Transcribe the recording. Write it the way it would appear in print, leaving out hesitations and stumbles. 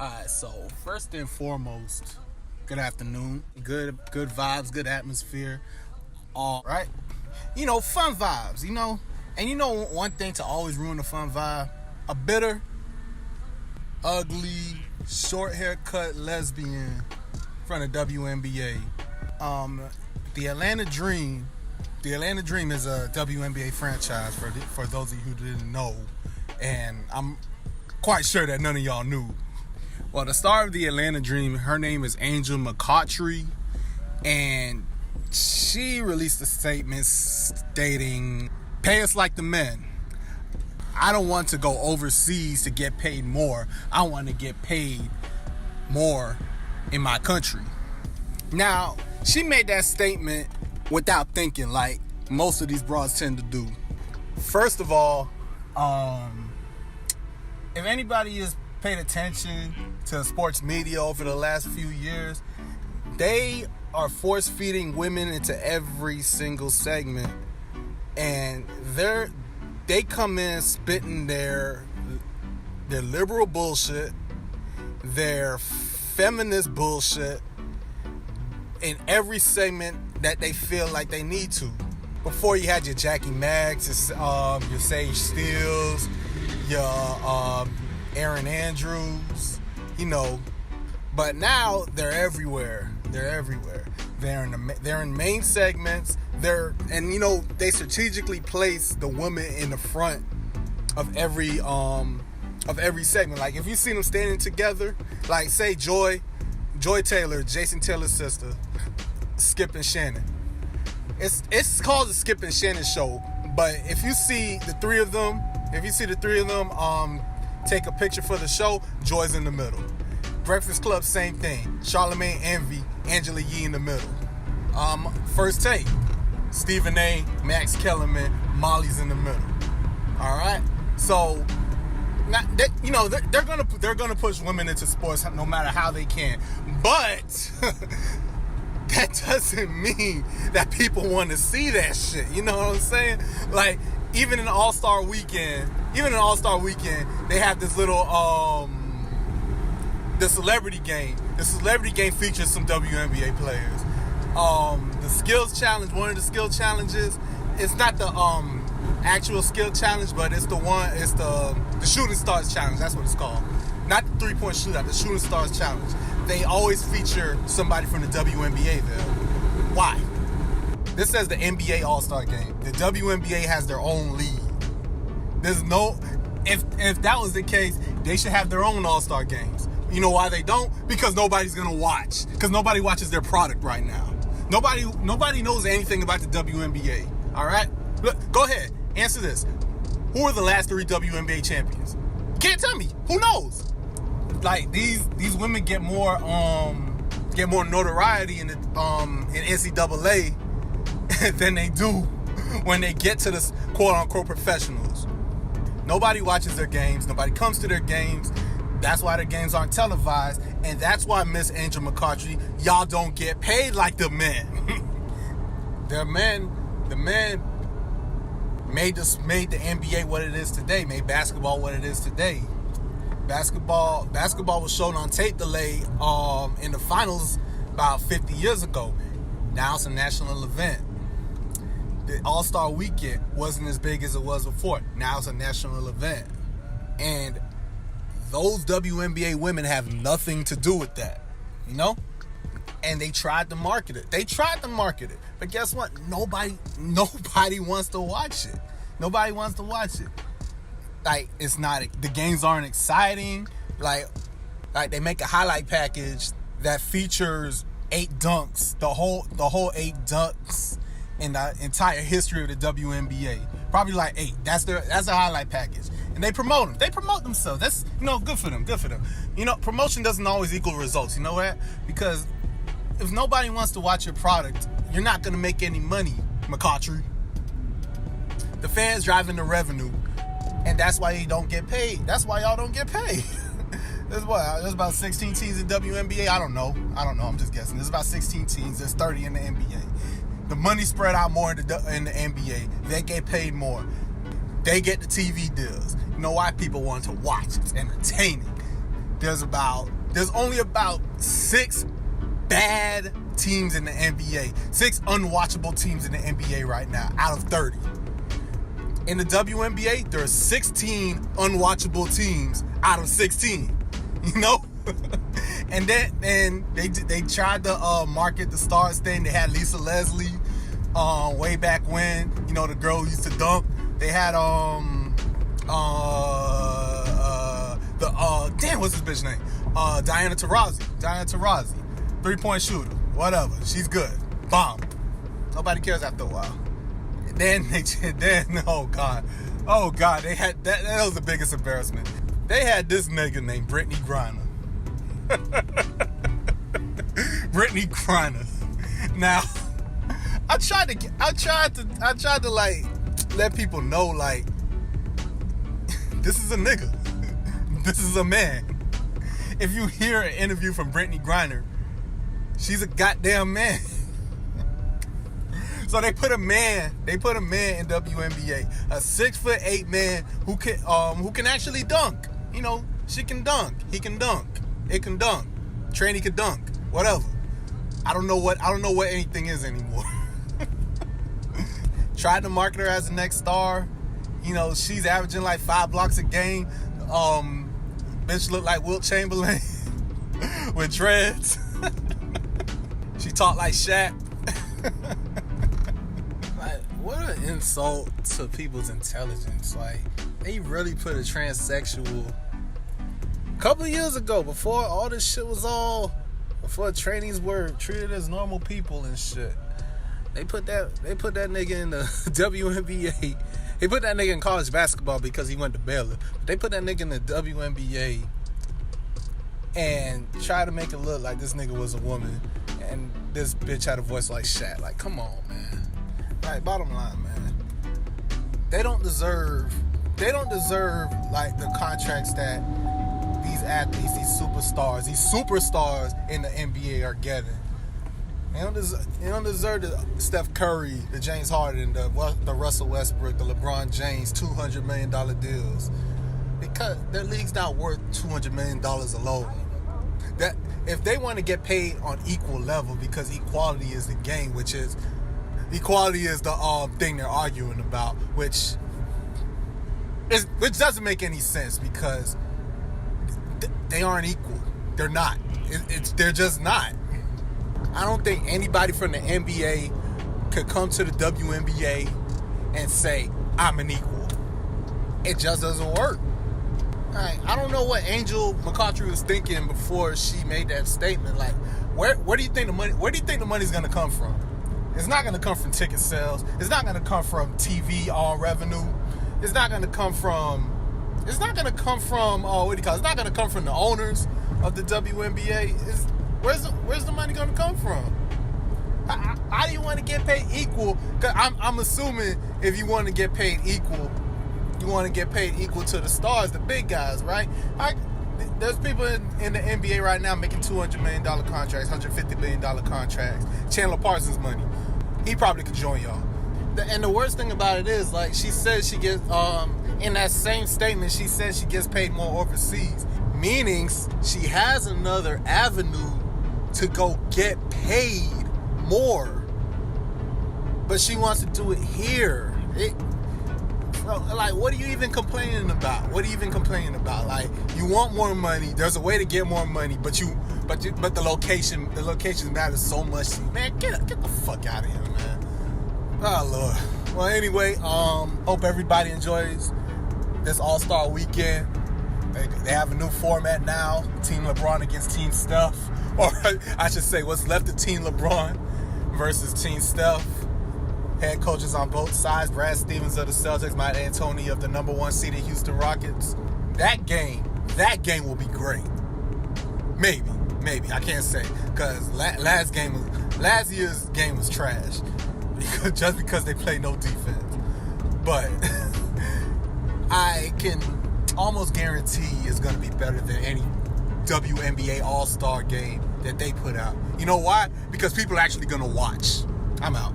Alright, so first and foremost, good afternoon. Good vibes, good atmosphere. All right. Fun vibes, And one thing to always ruin a fun vibe? A bitter, ugly, short haircut lesbian from the WNBA. The Atlanta Dream is a WNBA franchise for those of you who didn't know. And I'm quite sure that none of y'all knew. Well, the star of the Atlanta Dream, her name is Mccoughtry, and she released a statement stating, "Pay us like the men. I don't want to go overseas to get paid more. I want to get paid more in my country." Now, she made that statement without thinking, like most of these broads tend to do. First of all, if anybody has paid attention to sports media over the last few years, they are force feeding women into every single segment, and they come in spitting their liberal bullshit, their feminist bullshit in every segment that they feel like they need to. Before, you had your Jackie Maggs, your Sage Steels, your Aaron Andrews, but now they're everywhere. They're in main segments. They strategically place the woman in the front of every segment. Like, if you see them standing together, like say Joy Taylor, Jason Taylor's sister, Skip and Shannon. It's called the Skip and Shannon show. But if you see the three of them, take a picture for the show, Joy's in the middle. Breakfast Club, same thing. Charlamagne, Envy, Angela Yee in the middle. First Take, Stephen A, Max Kellerman, Molly's in the middle. All right. So, they're gonna push women into sports no matter how they can, but that doesn't mean that people want to see that shit. You know what I'm saying? Like, even in All-Star Weekend, they have this little the celebrity game. The celebrity game features some WNBA players. The skills challenge, one of the skill challenges, it's not the actual skill challenge, but it's the shooting stars challenge. That's what it's called. Not the 3-point shootout, the shooting stars challenge. They always feature somebody from the WNBA there. Why? This says the NBA All-Star Game. The WNBA has their own league. If that was the case, they should have their own All-Star Games. You know why they don't? Because nobody's gonna watch. Because nobody watches their product right now. Nobody knows anything about the WNBA. All right? Look, go ahead, answer this. Who are the last 3 WNBA champions? You can't tell me. Who knows? Like, these women get more notoriety in NCAA than they do when they get to the quote-unquote professionals. Nobody watches their games. Nobody comes to their games. That's why their games aren't televised. And that's why Miss Angel Mccoughtry, y'all don't get paid like the men. The men made the NBA what it is today, made basketball what it is today. Basketball was shown on tape delay in the finals about 50 years ago. Now it's a national event. The All-Star Weekend wasn't as big as it was before. Now it's a national event. And those WNBA women have nothing to do with that, And they tried to market it. But guess what? Nobody wants to watch it. Nobody wants to watch it. Like, the games aren't exciting. Like they make a highlight package that features 8 dunks, the whole 8 dunks in the entire history of the WNBA. Probably like 8. That's a highlight package. And they promote them. They promote themselves. That's, good for them. Promotion doesn't always equal results. You know what? Because if nobody wants to watch your product, you're not going to make any money, Mccoughtry. The fans driving the revenue, and that's why you don't get paid. That's why y'all don't get paid. There's about 16 teams in WNBA. I don't know. I'm just guessing. There's about 16 teams. There's 30 in the NBA. The money spread out more in the NBA. They get paid more. They get the TV deals. You know why people want to watch? It's entertaining. The there's only about 6 bad teams in the NBA. 6 unwatchable teams in the NBA right now out of 30. In the WNBA, there are 16 unwatchable teams out of 16. You know? And then they tried to market the stars thing. They had Lisa Leslie way back when, you know, the girl who used to dunk. They had what's this bitch name? Diana Taurasi. 3-point shooter. Whatever. She's good. Bomb. Nobody cares after a while. Then oh god, they had that was the biggest embarrassment. They had this nigga named Britney Griner. Britney Griner. Now, I tried to like let people know, like, this is a nigga. This is a man. If you hear an interview from Britney Griner, she's a goddamn man. So they put a man in WNBA, a 6'8" man who can actually dunk. You know, she can dunk, he can dunk, it can dunk, Tranny can dunk, whatever. I don't know what anything is anymore. Tried to market her as the next star. You know, she's averaging like 5 blocks a game. Bitch look like Wilt Chamberlain with dreads. She talk like Shaq. Like, what an insult to people's intelligence. Like, they really put a transsexual a couple of years ago, before all this shit was before trainees were treated as normal people and shit. They put that nigga in the WNBA. They put that nigga in college basketball because he went to Baylor. They put that nigga in the WNBA and try to make it look like this nigga was a woman and this bitch had a voice like Shaq. Like, come on, man. Like, bottom line, man. They don't deserve like the contracts that these athletes, these superstars in the NBA are getting. They don't deserve the Steph Curry, the James Harden, the Russell Westbrook, the LeBron James $200 million deals, because their league's not worth $200 million alone. That if they want to get paid on equal level, because equality is the game, which is the thing they're arguing about, which doesn't make any sense, because they aren't equal. They're not. They're just not. I don't think anybody from the NBA could come to the WNBA and say, I'm an equal. It just doesn't work. I don't know what Angel Mccoughtry was thinking before she made that statement. Like, where do you think the money's gonna come from? It's not gonna come from ticket sales. It's not gonna come from TV revenue. It's not gonna come from It's not gonna come from It's not gonna come from the owners of the WNBA. Where's the money gonna come from? How do you want to get paid equal? Cause I'm assuming if you want to get paid equal, you want to get paid equal to the stars, the big guys, right? There's people in the NBA right now making $200 million contracts, $150 million contracts. Chandler Parsons money. He probably could join y'all. And the worst thing about it is, like, she says she gets, in that same statement, she says she gets paid more overseas. Meaning she has another avenue to go get paid more. But she wants to do it here. Like, what are you even complaining about? Like, you want more money. There's a way to get more money, but the location matters so much. Man, get the fuck out of here, man. Oh, Lord. Well, anyway, hope everybody enjoys this All-Star weekend. They have a new format now. Team LeBron against Team Steph. Or I should say, what's left of Team LeBron versus Team Steph. Head coaches on both sides. Brad Stevens of the Celtics, Mike D'Antoni of the number 1 seeded Houston Rockets. That game will be great. Maybe. I can't say. Because last year's game was trash. Just because they played no defense. But I can almost guarantee it's going to be better than any WNBA All-Star game that they put out. You know why? Because people are actually going to watch. I'm out.